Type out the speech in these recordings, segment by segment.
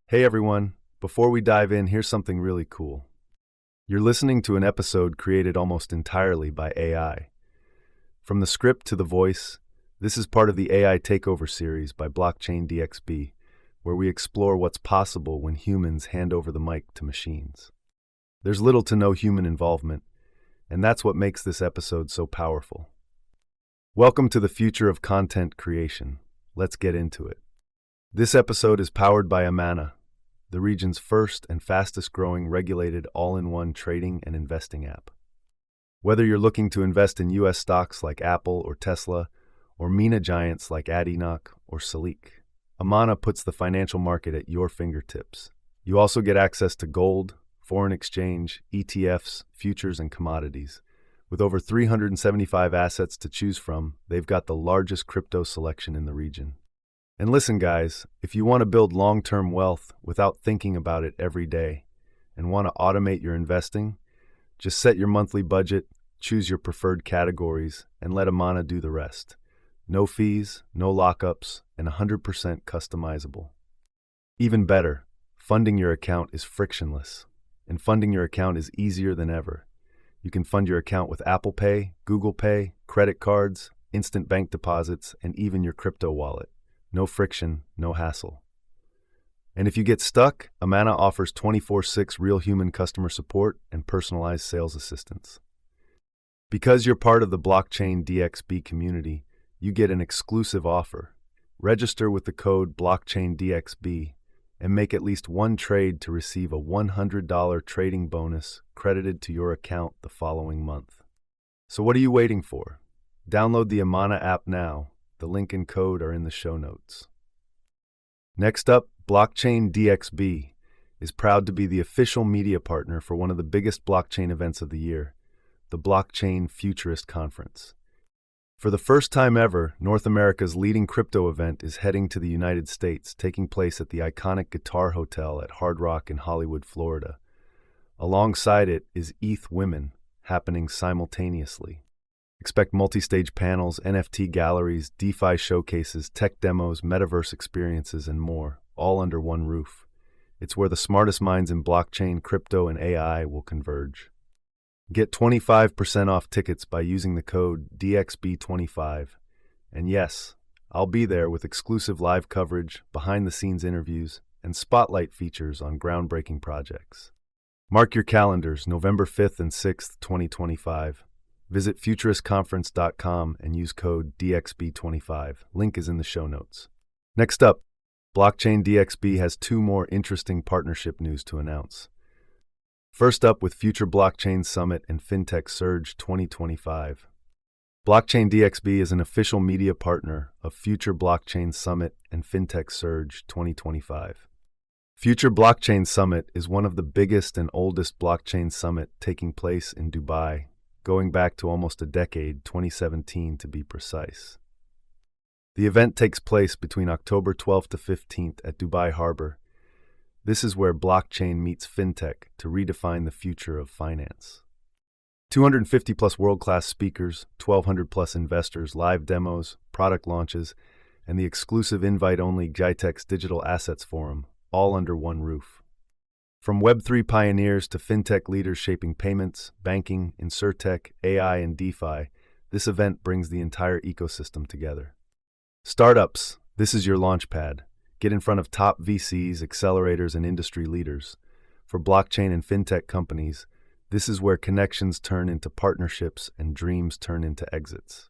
Hey everyone, before we dive in, here's something really cool. You're listening to an episode created almost entirely by AI. From the script to the voice, this is part of the AI Takeover series by Blockchain DXB, where we explore what's possible when humans hand over the mic to machines. There's little to no human involvement, and that's what makes this episode so powerful. Welcome to the future of content creation. Let's get into it. This episode is powered by Amana, the region's first and fastest-growing regulated all-in-one trading and investing app. Whether you're looking to invest in U.S. stocks like Apple or Tesla, or MENA giants like Adinoc or Salik, Amana puts the financial market at your fingertips. You also get access to gold, foreign exchange, ETFs, futures, and commodities. With over 375 assets to choose from, they've got the largest crypto selection in the region. And listen, guys, if you want to build long-term wealth without thinking about it every day and want to automate your investing, just set your monthly budget, choose your preferred categories, and let Amana do the rest. No fees, no lockups, and 100% customizable. Even better, funding your account is frictionless, and funding your account is easier than ever. You can fund your account with Apple Pay, Google Pay, credit cards, instant bank deposits, and even your crypto wallet. No friction, no hassle. And if you get stuck, Amana offers 24/6 real human customer support and personalized sales assistance. Because you're part of the Blockchain DXB community, you get an exclusive offer. Register with the code BlockchainDXB and make at least one trade to receive a $100 trading bonus credited to your account the following month. So what are you waiting for? Download the Amana app now. The link and code are in the show notes. Next up, Blockchain DXB is proud to be the official media partner for one of the biggest blockchain events of the year, the Blockchain Futurist Conference. For the first time ever, North America's leading crypto event is heading to the United States, taking place at the iconic Guitar Hotel at Hard Rock in Hollywood, Florida. Alongside it is ETH Women, happening simultaneously. Expect multi-stage panels, NFT galleries, DeFi showcases, tech demos, metaverse experiences, and more, all under one roof. It's where the smartest minds in blockchain, crypto, and AI will converge. Get 25% off tickets by using the code DXB25. And yes, I'll be there with exclusive live coverage, behind-the-scenes interviews, and spotlight features on groundbreaking projects. Mark your calendars, November 5th and 6th, 2025. Visit futuristconference.com and use code DXB25. Link is in the show notes. Next up, Blockchain DXB has two more interesting partnership news to announce. First up, with Future Blockchain Summit and Fintech Surge 2025. Blockchain DXB is an official media partner of Future Blockchain Summit and Fintech Surge 2025. Future Blockchain Summit is one of the biggest and oldest blockchain summit taking place in Dubai, going back to almost a decade, 2017 to be precise. The event takes place between October 12th to 15th at Dubai Harbour. This is where blockchain meets fintech to redefine the future of finance. 250 plus world-class speakers, 1,200 plus investors, live demos, product launches, and the exclusive invite-only GITEX Digital Assets Forum, all under one roof. From Web3 pioneers to fintech leaders shaping payments, banking, insurtech, AI, and DeFi, this event brings the entire ecosystem together. Startups, this is your launchpad. Get in front of top VCs, accelerators, and industry leaders. For blockchain and fintech companies, this is where connections turn into partnerships and dreams turn into exits.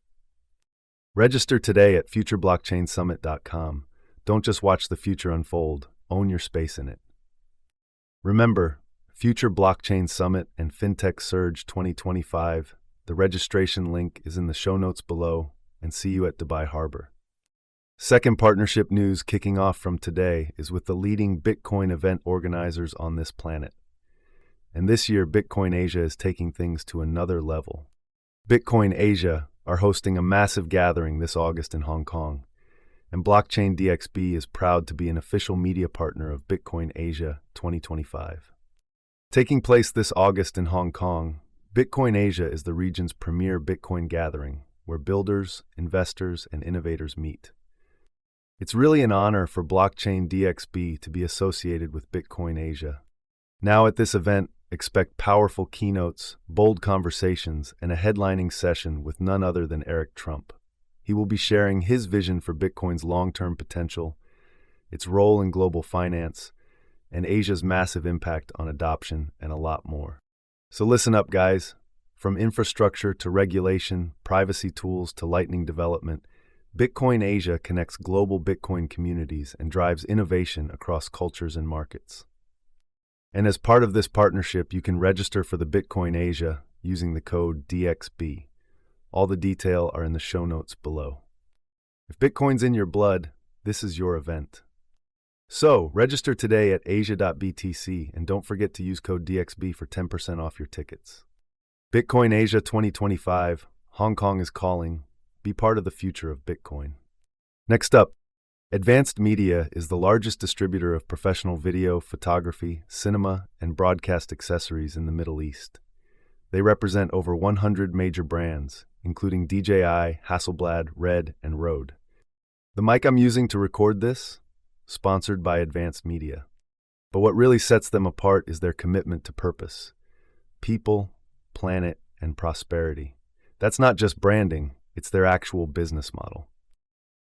Register today at futureblockchainsummit.com. Don't just watch the future unfold, own your space in it. Remember, Future Blockchain Summit and Fintech Surge 2025. The registration link is in the show notes below, and see you at Dubai Harbour. Second partnership news kicking off from today is with the leading Bitcoin event organizers on this planet. And this year, Bitcoin Asia is taking things to another level. Bitcoin Asia are hosting a massive gathering this August in Hong Kong, and Blockchain DXB is proud to be an official media partner of Bitcoin Asia 2025. Taking place this August in Hong Kong, Bitcoin Asia is the region's premier Bitcoin gathering, where builders, investors, and innovators meet. It's really an honor for Blockchain DXB to be associated with Bitcoin Asia. Now at this event, expect powerful keynotes, bold conversations, and a headlining session with none other than Eric Trump. He will be sharing his vision for Bitcoin's long-term potential, its role in global finance, and Asia's massive impact on adoption, and a lot more. So listen up, guys. From infrastructure to regulation, privacy tools to lightning development, Bitcoin Asia connects global Bitcoin communities and drives innovation across cultures and markets. And as part of this partnership, you can register for the Bitcoin Asia using the code DXB. All the details are in the show notes below. If Bitcoin's in your blood, this is your event. So, register today at asia.btc and don't forget to use code DXB for 10% off your tickets. Bitcoin Asia 2025, Hong Kong is calling. Be part of the future of Bitcoin. Next up, Advanced Media is the largest distributor of professional video, photography, cinema, and broadcast accessories in the Middle East. They represent over 100 major brands, including DJI, Hasselblad, Red, and Rode. The mic I'm using to record this? Sponsored by Advanced Media. But what really sets them apart is their commitment to purpose. People, planet, and prosperity. That's not just branding, it's their actual business model.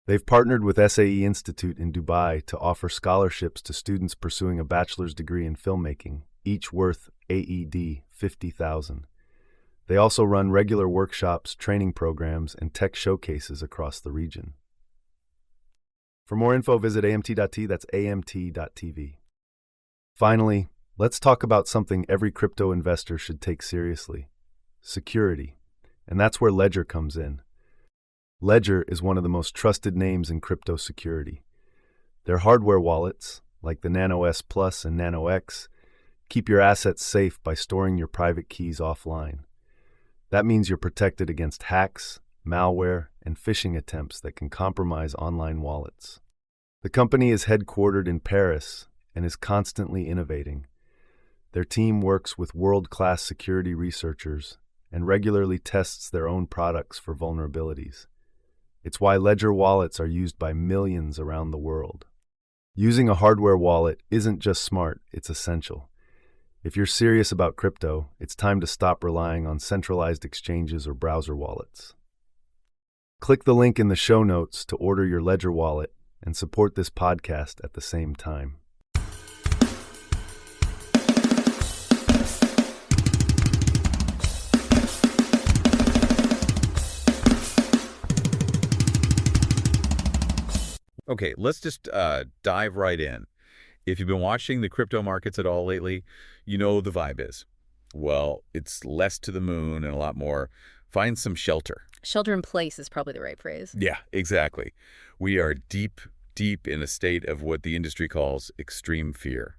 They've partnered with SAE Institute in Dubai to offer scholarships to students pursuing a bachelor's degree in filmmaking, each worth AED 50,000. They also run regular workshops, training programs, and tech showcases across the region. For more info, visit amt.t, that's amt.tv. Finally, let's talk about something every crypto investor should take seriously: security. And that's where Ledger comes in. Ledger is one of the most trusted names in crypto security. Their hardware wallets, like the Nano S Plus and Nano X, keep your assets safe by storing your private keys offline. That means you're protected against hacks, malware, and phishing attempts that can compromise online wallets. The company is headquartered in Paris and is constantly innovating. Their team works with world-class security researchers and regularly tests their own products for vulnerabilities. It's why Ledger wallets are used by millions around the world. Using a hardware wallet isn't just smart, it's essential. If you're serious about crypto, it's time to stop relying on centralized exchanges or browser wallets. Click the link in the show notes to order your Ledger wallet and support this podcast at the same time. Okay, let's just dive right in. If you've been watching the crypto markets at all lately, you know the vibe is. Well, it's less to the moon and a lot more find some shelter. Shelter in place is probably the right phrase. Yeah, exactly. We are deep in a state of what the industry calls extreme fear.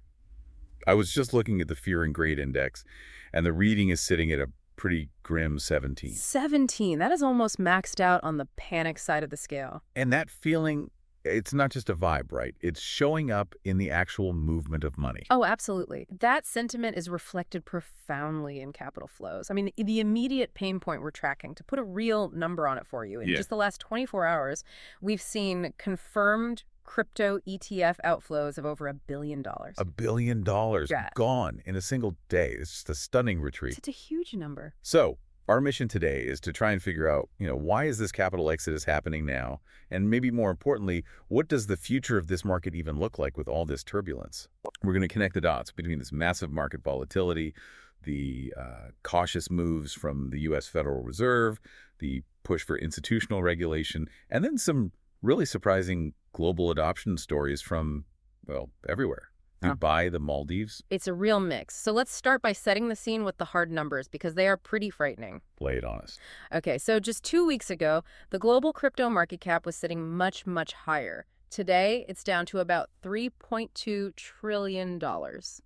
I was just looking at the Fear and Greed Index, and the reading is sitting at a pretty grim 17. 17. That is almost maxed out on the panic side of the scale. And that feeling, it's not just a vibe, right? It's showing up in the actual movement of money. Oh, absolutely. That sentiment is reflected profoundly in capital flows. I mean, the immediate pain point we're tracking, to put a real number on it for you, in just the last 24 hours, we've seen confirmed crypto ETF outflows of over $1 billion. $1 billion gone in a single day. It's just a stunning retreat. It's a huge number. So our mission today is to try and figure out, why is this capital exodus happening now? And maybe more importantly, what does the future of this market even look like with all this turbulence? We're going to connect the dots between this massive market volatility, the cautious moves from the U.S. Federal Reserve, the push for institutional regulation, and then some really surprising global adoption stories from, well, everywhere. Dubai, the Maldives. It's a real mix. So let's start by setting the scene with the hard numbers, because they are pretty frightening. Lay it on us. Okay, so just 2 weeks ago, the global crypto market cap was sitting much, much higher. Today, it's down to about $3.2 trillion.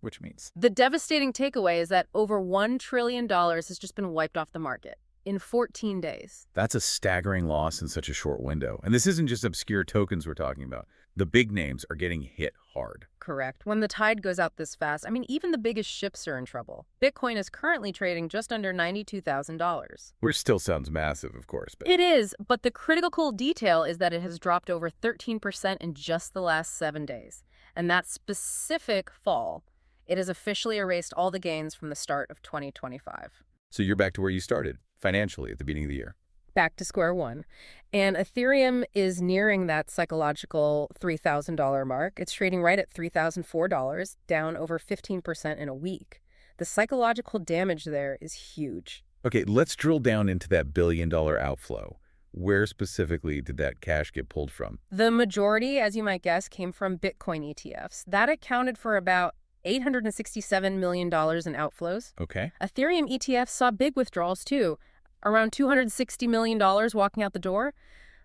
Which means? The devastating takeaway is that over $1 trillion has just been wiped off the market in 14 days. That's a staggering loss in such a short window. And this isn't just obscure tokens we're talking about. The big names are getting hit hard. Correct. When the tide goes out this fast, I mean, even the biggest ships are in trouble. Bitcoin is currently trading just under $92,000. Which still sounds massive, of course. But It is, but the critical detail is that it has dropped over 13% in just the last 7 days. And that specific fall, it has officially erased all the gains from the start of 2025. So you're back to where you started, financially, at the beginning of the year. Back to square one. And Ethereum is nearing that psychological $3,000 mark. It's trading right at $3,004, down over 15% in a week. The psychological damage there is huge. Okay, let's drill down into that billion-dollar outflow. Where specifically did that cash get pulled from? The majority, as you might guess, came from Bitcoin ETFs. That accounted for about $867 million in outflows. Okay. Ethereum ETFs saw big withdrawals too, around $260 million walking out the door.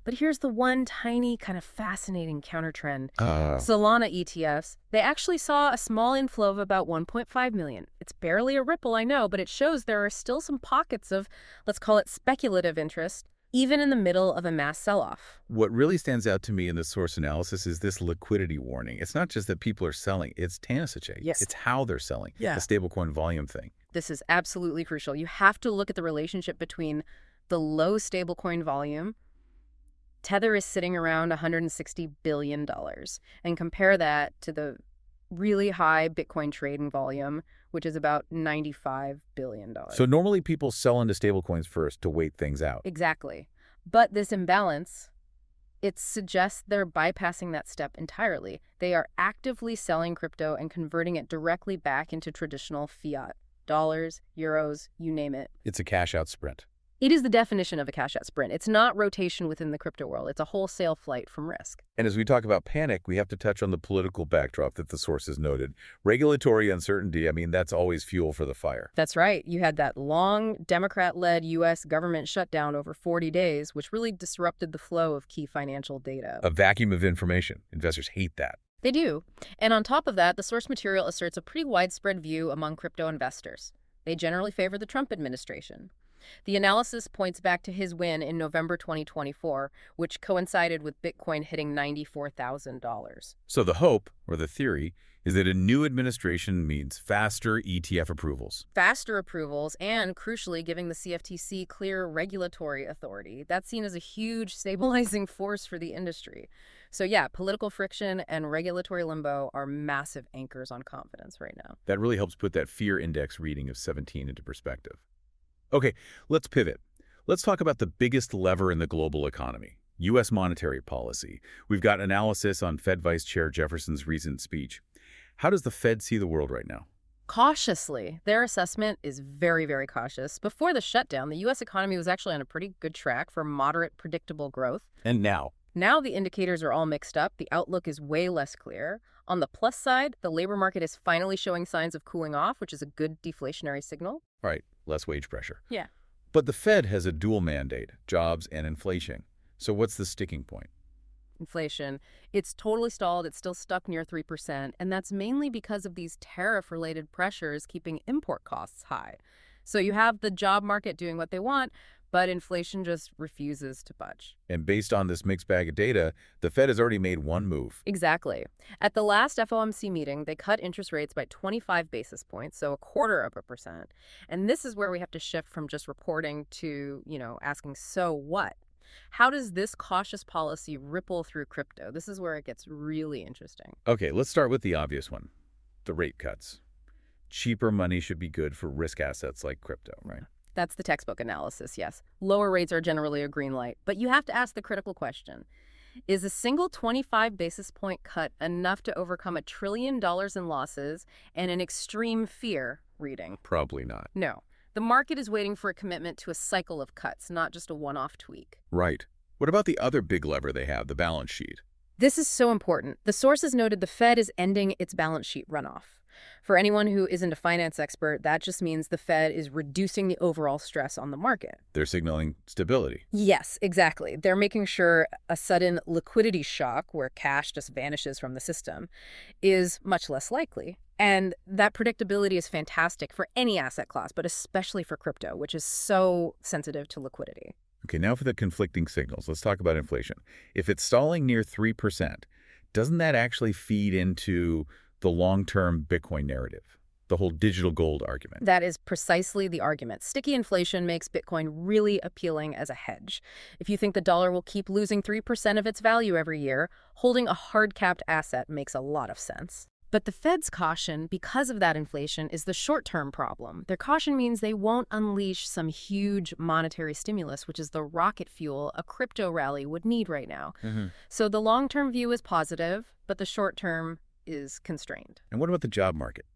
But here's the one tiny kind of fascinating countertrend. Solana ETFs, they actually saw a small inflow of about 1.5 million. It's barely a ripple, I know, but it shows there are still some pockets of, let's call it speculative interest, even in the middle of a mass sell-off. What really stands out to me in the source analysis is this liquidity warning. It's not just that people are selling, it's Tanasache. Yes. It's how they're selling, Yeah. the stablecoin volume thing. This is absolutely crucial. You have to look at the relationship between the low stablecoin volume. Tether is sitting around $160 billion, and compare that to the really high Bitcoin trading volume, which is about $95 billion. So normally people sell into stablecoins first to wait things out. Exactly. But this imbalance, it suggests they're bypassing that step entirely. They are actively selling crypto and converting it directly back into traditional fiat. Dollars, euros, you name it. It's a cash-out sprint. It is the definition of a cash-out sprint. It's not rotation within the crypto world. It's a wholesale flight from risk. And as we talk about panic, we have to touch on the political backdrop that the sources noted. Regulatory uncertainty, I mean, that's always fuel for the fire. That's right. You had that long Democrat-led U.S. government shutdown over 40 days, which really disrupted the flow of key financial data. A vacuum of information. Investors hate that. They do. And on top of that, the source material asserts a pretty widespread view among crypto investors. They generally favor the Trump administration. The analysis points back to his win in November 2024, which coincided with Bitcoin hitting $94,000. So the hope, or the theory, is that a new administration means faster ETF approvals. Faster approvals and, crucially, giving the CFTC clear regulatory authority. That's seen as a huge stabilizing force for the industry. So yeah, political friction and regulatory limbo are massive anchors on confidence right now. That really helps put that fear index reading of 17 into perspective. Okay, let's pivot. Let's talk about the biggest lever in the global economy, U.S. monetary policy. We've got analysis on Fed Vice Chair Jefferson's recent speech. How does the Fed see the world right now? Cautiously. Their assessment is very, very cautious. Before the shutdown, the U.S. economy was actually on a pretty good track for moderate, predictable growth. And now? Now the indicators are all mixed up. The outlook is way less clear. On the plus side, the labor market is finally showing signs of cooling off, which is a good deflationary signal. Right, less wage pressure. Yeah. But the Fed has a dual mandate, jobs and inflation. So what's the sticking point? Inflation. It's totally stalled. It's still stuck near 3%. And that's mainly because of these tariff-related pressures keeping import costs high. So you have the job market doing what they want, but inflation just refuses to budge. And based on this mixed bag of data, the Fed has already made one move. Exactly. At the last FOMC meeting, they cut interest rates by 25 basis points, so 0.25%. And this is where we have to shift from just reporting to, asking, so what? How does this cautious policy ripple through crypto? This is where it gets really interesting. Okay, let's start with the obvious one, the rate cuts. Cheaper money should be good for risk assets like crypto, right? That's the textbook analysis, yes. Lower rates are generally a green light, but you have to ask the critical question. Is a single 25 basis point cut enough to overcome $1 trillion in losses and an extreme fear reading? Probably not. No. The market is waiting for a commitment to a cycle of cuts, not just a one-off tweak. Right. What about the other big lever they have, the balance sheet? This is so important. The sources noted the Fed is ending its balance sheet runoff. For anyone who isn't a finance expert, that just means the Fed is reducing the overall stress on the market. They're signaling stability. Yes, exactly. They're making sure a sudden liquidity shock, where cash just vanishes from the system, is much less likely. And that predictability is fantastic for any asset class, but especially for crypto, which is so sensitive to liquidity. Okay, now for the conflicting signals. Let's talk about inflation. If it's stalling near 3%, Doesn't that actually feed into the long-term Bitcoin narrative, the whole digital gold argument? That is precisely the argument. Sticky inflation makes Bitcoin really appealing as a hedge. If you think the dollar will keep losing 3% of its value every year, holding a hard-capped asset makes a lot of sense. But the Fed's caution, because of that inflation, is the short-term problem. Their caution means they won't unleash some huge monetary stimulus, which is the rocket fuel a crypto rally would need right now. So the long-term view is positive, but the short-term is constrained. And what about the job market?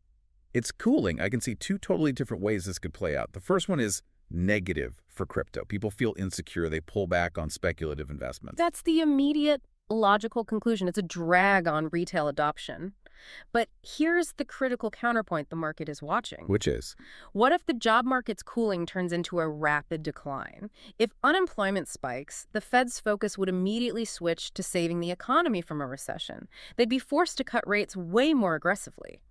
It's cooling. I can see two totally different ways this could play out. The first one is negative for crypto. People feel insecure. They pull back on speculative investments. That's the immediate logical conclusion. It's a drag on retail adoption. But here's the critical counterpoint the market is watching. Which is? What if the job market's cooling turns into a rapid decline? If unemployment spikes, the Fed's focus would immediately switch to saving the economy from a recession. They'd be forced to cut rates way more aggressively.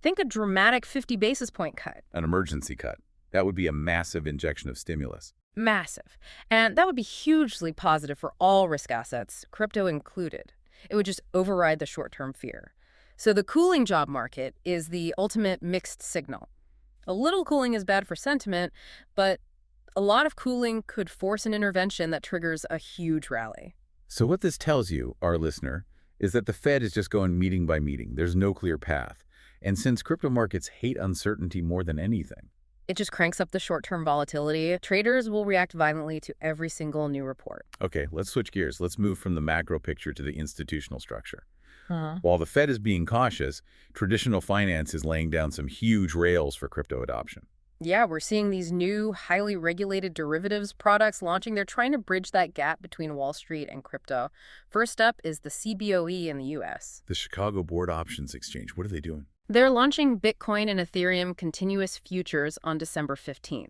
Think a dramatic 50 basis point cut. An emergency cut. That would be a massive injection of stimulus. Massive. And that would be hugely positive for all risk assets, crypto included. It would just override the short-term fear. So the cooling job market is the ultimate mixed signal. A little cooling is bad for sentiment, but a lot of cooling could force an intervention that triggers a huge rally. So what this tells you, our listener, is that the Fed is just going meeting by meeting. There's no clear path. And since crypto markets hate uncertainty more than anything, it just cranks up the short-term volatility. Traders will react violently to every single new report. Okay, let's switch gears. Let's move from the macro picture to the institutional structure. While the Fed is being cautious, traditional finance is laying down some huge rails for crypto adoption. Yeah, we're seeing these new, highly regulated derivatives products launching. They're trying to bridge that gap between Wall Street and crypto. First up is the CBOE in the U.S. The Chicago Board Options Exchange. What are they doing? They're launching Bitcoin and Ethereum continuous futures on December 15th.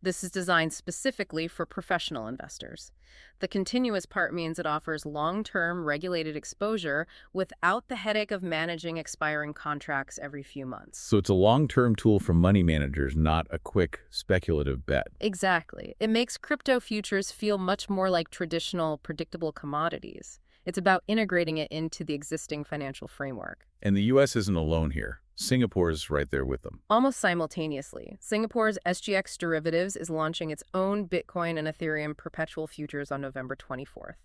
This is designed specifically for professional investors. The continuous part means it offers long-term regulated exposure without the headache of managing expiring contracts every few months. So it's a long-term tool for money managers, not a quick speculative bet. Exactly. It makes crypto futures feel much more like traditional, predictable commodities. It's about integrating it into the existing financial framework. And the U.S. isn't alone here. Singapore's right there with them. Almost simultaneously, Singapore's SGX Derivatives is launching its own Bitcoin and Ethereum perpetual futures on November 24th.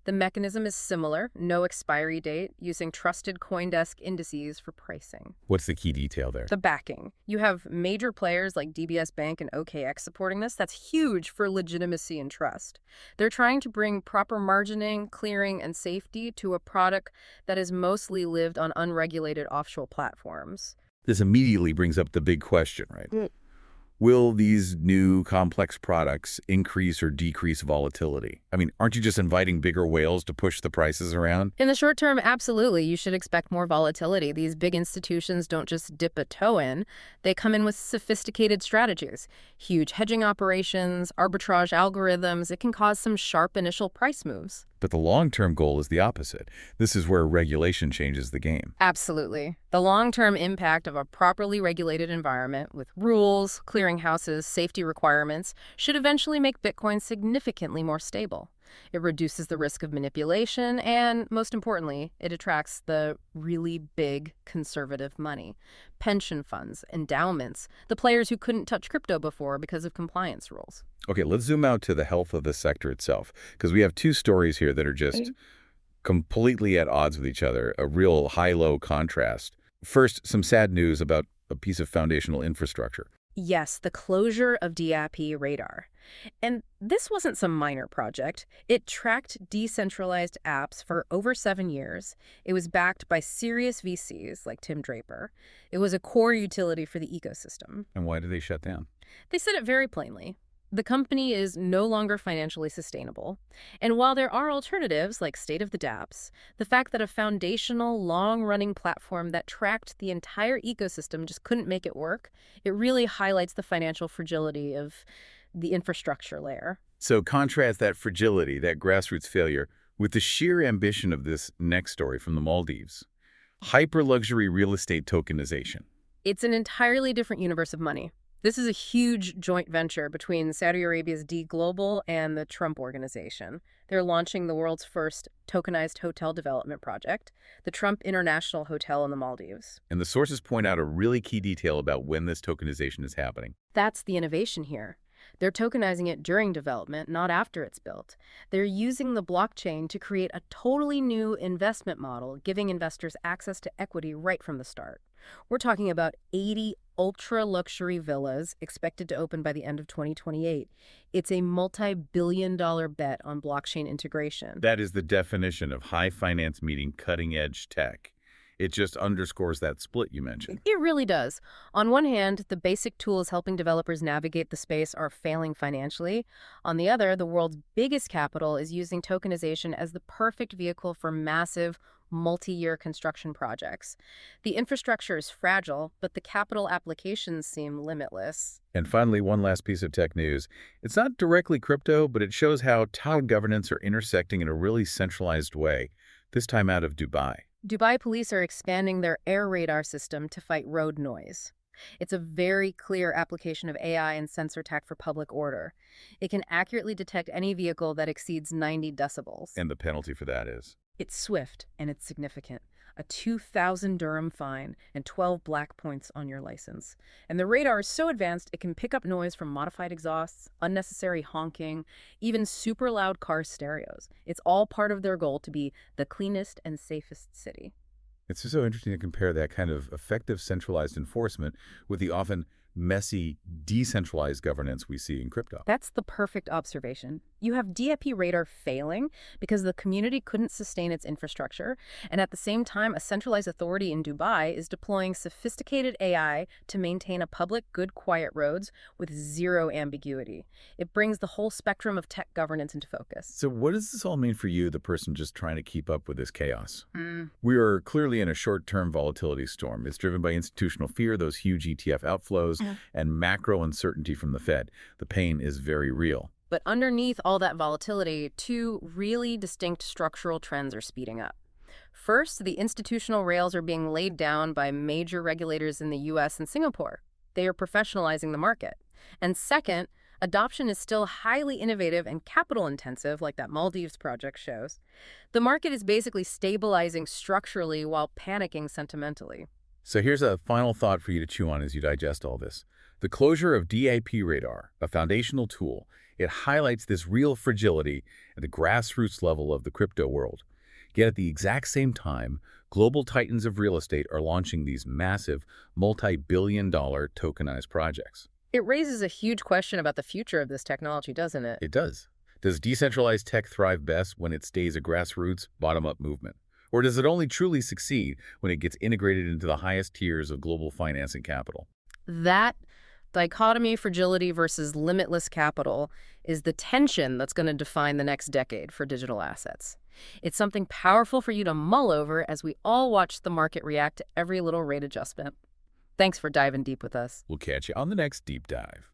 The mechanism is similar, no expiry date, using trusted CoinDesk indices for pricing. What's the key detail there? The backing. You have major players like DBS Bank and OKX supporting this. That's huge for legitimacy and trust. They're trying to bring proper margining, clearing, and safety to a product that has mostly lived on unregulated offshore platforms. This immediately brings up the big question, right? Will these new complex products increase or decrease volatility? I mean, aren't you just inviting bigger whales to push the prices around? In the short term, absolutely. You should expect more volatility. These big institutions don't just dip a toe in. They come in with sophisticated strategies, huge hedging operations, arbitrage algorithms. It can cause some sharp initial price moves. But the long-term goal is the opposite. This is where regulation changes the game. Absolutely. The long-term impact of a properly regulated environment with rules, clearinghouses, safety requirements should eventually make Bitcoin significantly more stable. It reduces the risk of manipulation, and most importantly, it attracts the really big conservative money. Pension funds, endowments, the players who couldn't touch crypto before because of compliance rules. Okay, let's zoom out to the health of the sector itself, because we have two stories here that are just completely at odds with each other, a real high-low contrast. First, some sad news about a piece of foundational infrastructure. Yes, the closure of DappRadar. And this wasn't some minor project. It tracked decentralized apps for over 7 years. It was backed by serious VCs like Tim Draper. It was a core utility for the ecosystem. And why did they shut down? They said it very plainly. The company is no longer financially sustainable. And while there are alternatives like State of the Dapps, the fact that a foundational, long-running platform that tracked the entire ecosystem just couldn't make it work, it really highlights the financial fragility of the infrastructure layer. So contrast that fragility, that grassroots failure, with the sheer ambition of this next story from the Maldives. Hyper-luxury real estate tokenization. It's an entirely different universe of money. This is a huge joint venture between Saudi Arabia's D Global and the Trump Organization. They're launching the world's first tokenized hotel development project, the Trump International Hotel in the Maldives. And the sources point out a really key detail about when this tokenization is happening. That's the innovation here. They're tokenizing it during development, not after it's built. They're using the blockchain to create a totally new investment model, giving investors access to equity right from the start. We're talking about 80 ultra-luxury villas expected to open by the end of 2028. It's a multi-billion-dollar bet on blockchain integration. That is the definition of high finance meeting cutting-edge tech. It just underscores that split you mentioned. It really does. On one hand, the basic tools helping developers navigate the space are failing financially. On the other, the world's biggest capital is using tokenization as the perfect vehicle for massive, multi-year construction projects. The infrastructure is fragile, but the capital applications seem limitless. And finally, one last piece of tech news. It's not directly crypto, but it shows how tile governance are intersecting in a really centralized way, this time out of Dubai. Dubai police are expanding their air radar system to fight road noise. It's a very clear application of AI and sensor tech for public order. It can accurately detect any vehicle that exceeds 90 decibels. And the penalty for that is? It's swift, and it's significant. A 2,000 dirham fine and 12 black points on your license. And the radar is so advanced, it can pick up noise from modified exhausts, unnecessary honking, even super loud car stereos. It's all part of their goal to be the cleanest and safest city. It's just so interesting to compare that kind of effective centralized enforcement with the often messy, decentralized governance we see in crypto. That's the perfect observation. You have DappRadar failing because the community couldn't sustain its infrastructure, and at the same time, a centralized authority in Dubai is deploying sophisticated AI to maintain a public, good, quiet roads with zero ambiguity. It brings the whole spectrum of tech governance into focus. So what does this all mean for you, the person just trying to keep up with this chaos? We are clearly in a short-term volatility storm. It's driven by institutional fear, those huge ETF outflows, and macro uncertainty from the Fed. The pain is very real. But underneath all that volatility, two really distinct structural trends are speeding up. First, the institutional rails are being laid down by major regulators in the US and Singapore. They are professionalizing the market. And second, adoption is still highly innovative and capital-intensive, like that Maldives project shows. The market is basically stabilizing structurally while panicking sentimentally. So here's a final thought for you to chew on as you digest all this. The closure of DappRadar, a foundational tool, it highlights this real fragility at the grassroots level of the crypto world. Yet at the exact same time, global titans of real estate are launching these massive, multi-billion-dollar tokenized projects. It raises a huge question about the future of this technology, doesn't it? It does. Does decentralized tech thrive best when it stays a grassroots, bottom-up movement? Or does it only truly succeed when it gets integrated into the highest tiers of global finance and capital? That dichotomy, fragility versus limitless capital, is the tension that's going to define the next decade for digital assets. It's something powerful for you to mull over as we all watch the market react to every little rate adjustment. Thanks for diving deep with us. We'll catch you on the next Deep Dive.